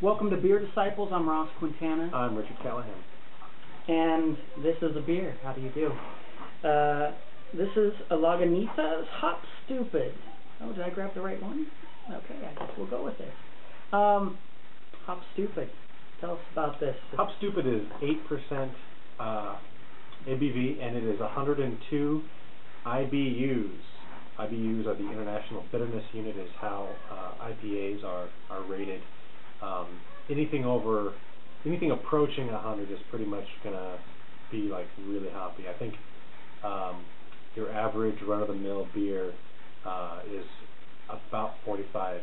Welcome to Beer Disciples. I'm Ross Quintana. I'm Richard Callaham. And this is a beer. How do you do? This is a Lagunitas Hop Stoopid. Oh, did I grab the right one? Okay, I guess we'll go with this. Hop Stoopid. Tell us about this. Hop Stoopid is 8% ABV, and it is 102 IBUs. IBUs are the International Bitterness Unit, is how IPAs are rated. Anything approaching 100 is pretty much gonna be like really hoppy. I think your average run-of-the-mill beer is about 45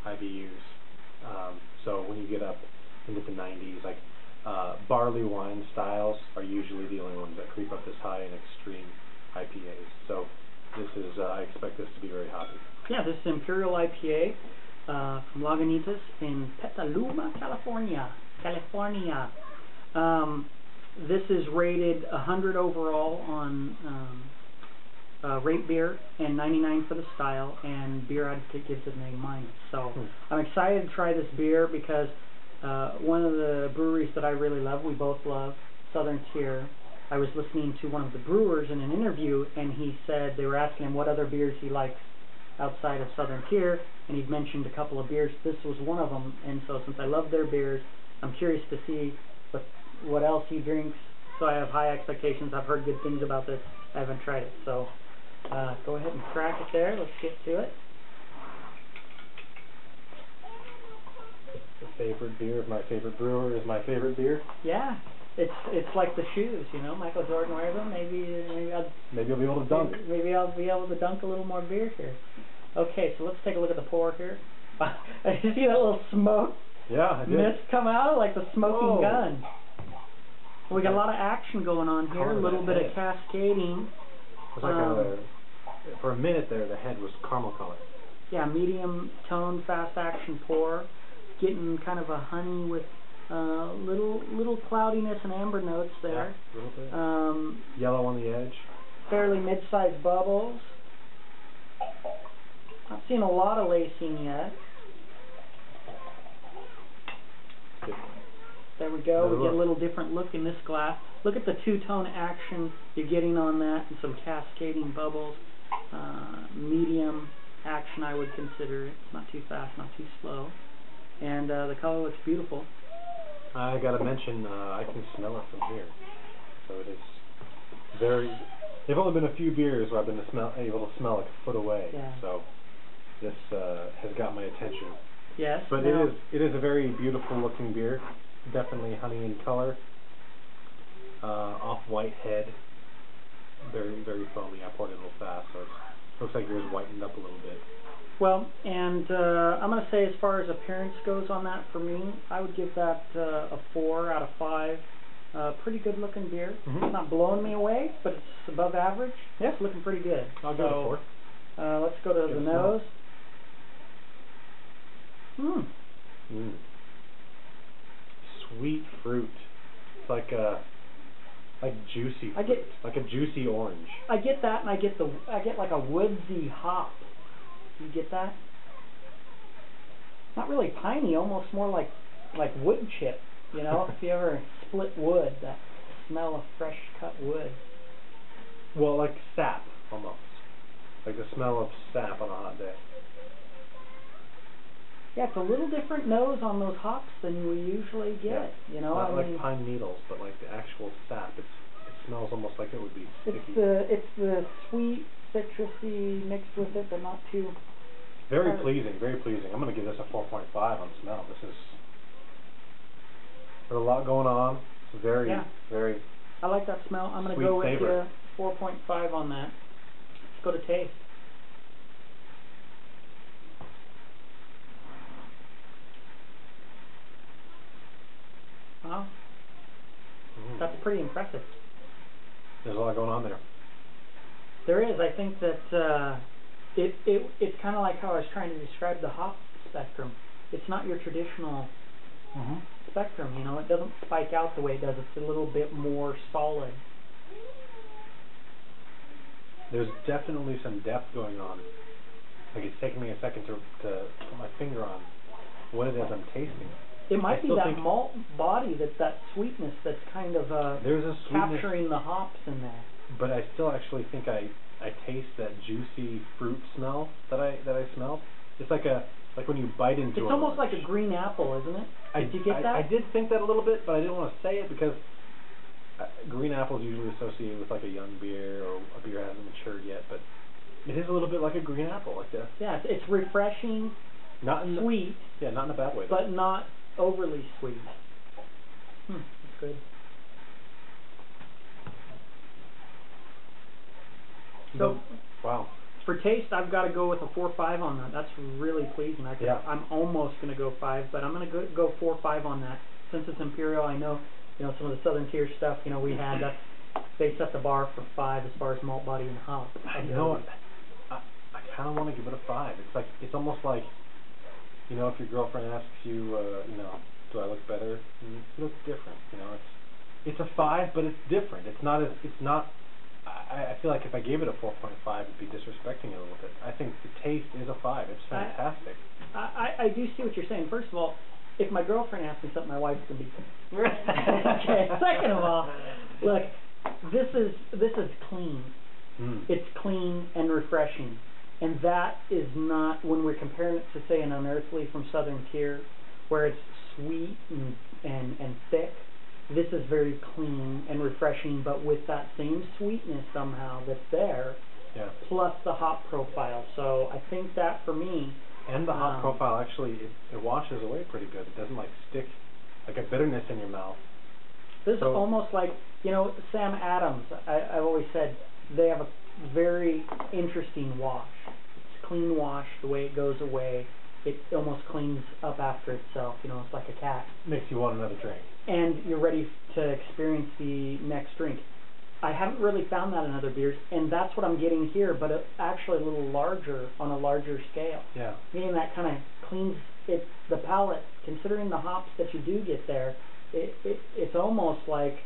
IBUs. So when you get up into the 90s, like barley wine styles are usually the only ones that creep up this high in extreme IPAs. So this is, I expect this to be very hoppy. Yeah, this is Imperial IPA from Lagunitas in Petaluma, California. This is rated 100 overall on RateBeer and 99 for the style, and Beer Advocate gives it an A-. So I'm excited to try this beer because one of the breweries that I really love, we both love, Southern Tier. I was listening to one of the brewers in an interview, and he said they were asking him what other beers he likes outside of Southern Tier, and he'd mentioned a couple of beers. This was one of them, and so since I love their beers, I'm curious to see what else he drinks. So I have high expectations. I've heard good things about this. I haven't tried it, so go ahead and crack it there. Let's get to it. The favorite beer of my favorite brewer is my favorite beer. Yeah, it's like the shoes, you know. Michael Jordan wears them. Maybe I'll be able to dunk. Maybe I'll be able to dunk a little more beer here. Okay, so let's take a look at the pour here. You see that little smoke? Yeah, I did. Mist come out like the smoking gun. We got a lot of action going on here. A little bit of cascading. It was like for a minute there, the head was caramel color. Yeah, medium tone, fast action pour. Getting kind of a honey with little cloudiness and amber notes there. Yeah, a little bit. Yellow on the edge. Fairly mid-sized bubbles. Not seeing a lot of lacing yet. There we go. We get a little different look in this glass. Look at the two-tone action you're getting on that, and some cascading bubbles. Medium action, I would consider it. It's not too fast, not too slow. And the color looks beautiful. I gotta mention, I can smell it from here. So it is very. There've only been a few beers where I've been able to smell like a foot away. Yeah. So this has got my attention. Yes. But it is a very beautiful looking beer. Definitely honey in color. Off-white head. Very, very foamy. I poured it a little fast, so it looks like yours whitened up a little bit. Well, and I'm going to say as far as appearance goes on that, for me, I would give that a 4 out of 5. Pretty good looking beer. It's not blowing me away, but it's above average. Yeah. It's looking pretty good. I'll go to 4. Let's go to the nose. Sweet fruit. It's like juicy fruit. Like a juicy orange. I get that, and I get like a woodsy hop. You get that? Not really piney, almost more like wood chip. You know, if you ever split wood, that smell of fresh cut wood. Well, like sap almost. Like the smell of sap on a hot day. Yeah, it's a little different nose on those hops than we usually get. Yeah. You know, not like pine needles, but like the actual sap. It smells almost like it would be sticky. It's the sweet, citrusy mixed with it, but not too. Very pleasing, very pleasing. I'm going to give this a 4.5 on smell. This is. There's a lot going on. It's very. I like that smell. I'm going to go with you 4.5 on that. Let's go to taste. Wow. That's pretty impressive. There's a lot going on there. There is. I think that it's kind of like how I was trying to describe the hop spectrum. It's not your traditional spectrum, you know. It doesn't spike out the way it does. It's a little bit more solid. There's definitely some depth going on. Like it's taking me a second to put my finger on what it is I'm tasting. It might I be still that think malt body, that sweetness that's kind of there's a sweetness, capturing the hops in there. but I still actually think I taste that juicy fruit smell that I smelled. It's like when you bite into It's almost like a green apple, isn't it? Did you get that? I did think that a little bit, but I didn't want to say it because green apple is usually associated with like a young beer or a beer that hasn't matured yet, but it is a little bit like a green apple, like that. Yeah, it's refreshing, Not in sweet. Yeah, not in a bad way. Though. But not overly sweet. That's good. So, wow. for taste, I've got to go with a 4.5 on that. That's really pleasing. I'm almost going to go 5, but I'm going to go 4.5 on that. Since it's Imperial, I know, some of the Southern Tier stuff, we had, they set the bar for 5 as far as malt body and hop. You know what? I kind of want to give it a 5. It's almost like, if your girlfriend asks you, do I look better? You look different. It's a 5, but it's different. I feel like if I gave it a 4.5, it'd be disrespecting it a little bit. I think the taste is a 5. It's fantastic. I do see what you're saying. First of all, if my girlfriend asks me something, my wife's gonna be okay. Second of all, look, this is clean. It's clean and refreshing, and that is not when we're comparing it to say an Unearthly from Southern Tier, where it's sweet and thick. This is very clean and refreshing, but with that same sweetness somehow that's there, plus the hop profile. So I think that for me. And the hop profile actually it washes away pretty good. It doesn't stick like a bitterness in your mouth. This is almost like Sam Adams. I've always said they have a very interesting wash. It's clean wash. The way it goes away, it almost cleans up after itself. It's like a cat. Makes you want another drink. And you're ready to experience the next drink. I haven't really found that in other beers, and that's what I'm getting here, but actually a little larger, on a larger scale. Yeah. Meaning that kind of cleans the palate. Considering the hops that you do get there, it's almost like,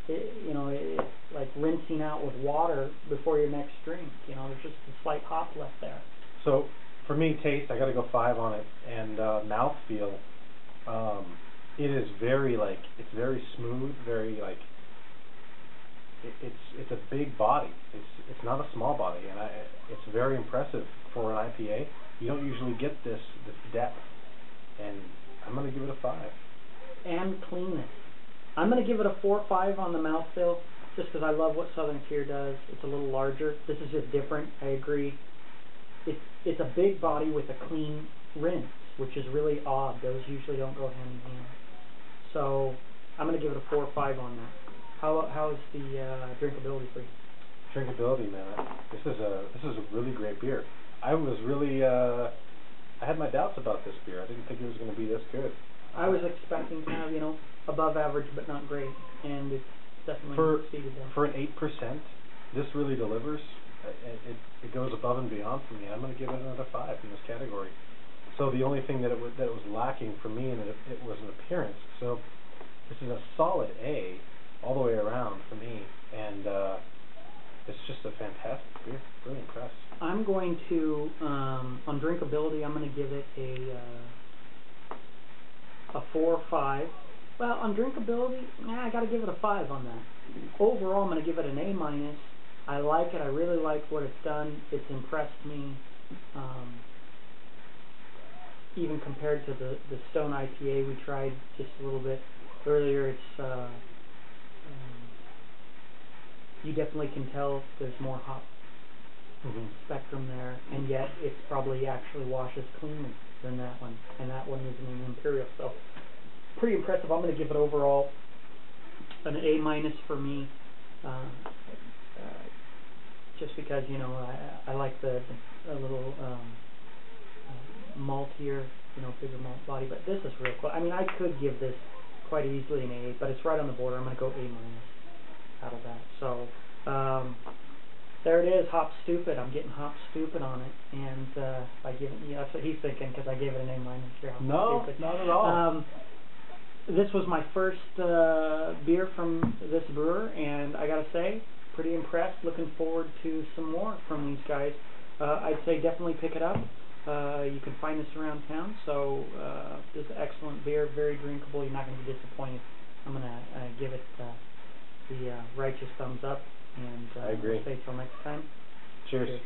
it's like rinsing out with water before your next drink. There's just a slight hop left there. So, for me, taste, I got to go 5 on it, and mouthfeel, it is very, it's very smooth, very, it's a big body. It's not a small body, and it's very impressive for an IPA. You don't usually get this depth, and I'm going to give it a 5. And cleanness. I'm going to give it a 4.5 on the mouthfeel, just because I love what Southern Tier does. It's a little larger. This is just different. I agree. It's a big body with a clean rinse, which is really odd. Those usually don't go hand in hand. So I'm going to give it a 4 or 5 on that. How is the drinkability for you? Drinkability, man. This is a really great beer. I was really I had my doubts about this beer. I didn't think it was going to be this good. I was expecting kind of above average but not great, and it's definitely exceeded that. For an 8%, this really delivers. It goes above and beyond for me. I'm going to give it another 5 in this category. So the only thing that was lacking for me in it was an appearance. So this is a solid A all the way around for me, and it's just a fantastic beer. Really impressed. I'm going to on drinkability, I'm going to give it a 4 or 5. Well, on drinkability, I got to give it a 5 on that. Overall, I'm going to give it an A-. I like it. I really like what it's done. It's impressed me. Even compared to the Stone IPA we tried just a little bit earlier, it's you definitely can tell there's more hop spectrum there, and yet it's probably actually washes cleaner than that one, and that one isn't an Imperial. So pretty impressive. I'm going to give it overall an A- for me, just because I like the a little maltier, bigger malt body, but this is real close. I mean, I could give this quite easily an A, but it's right on the border. I'm going to go A- out of that. So there it is, Hop Stoopid. I'm getting Hop Stoopid on it, and by giving that's what he's thinking, because I gave it an A- here. No, Stoopid. not at all. This was my first beer from this brewer, and I gotta say, pretty impressed. Looking forward to some more from these guys. I'd say definitely pick it up. You can find this around town. So this is excellent beer, very drinkable. You're not going to be disappointed. I'm going to give it the righteous thumbs up. And I agree. We'll say till next time. Cheers. Cheers.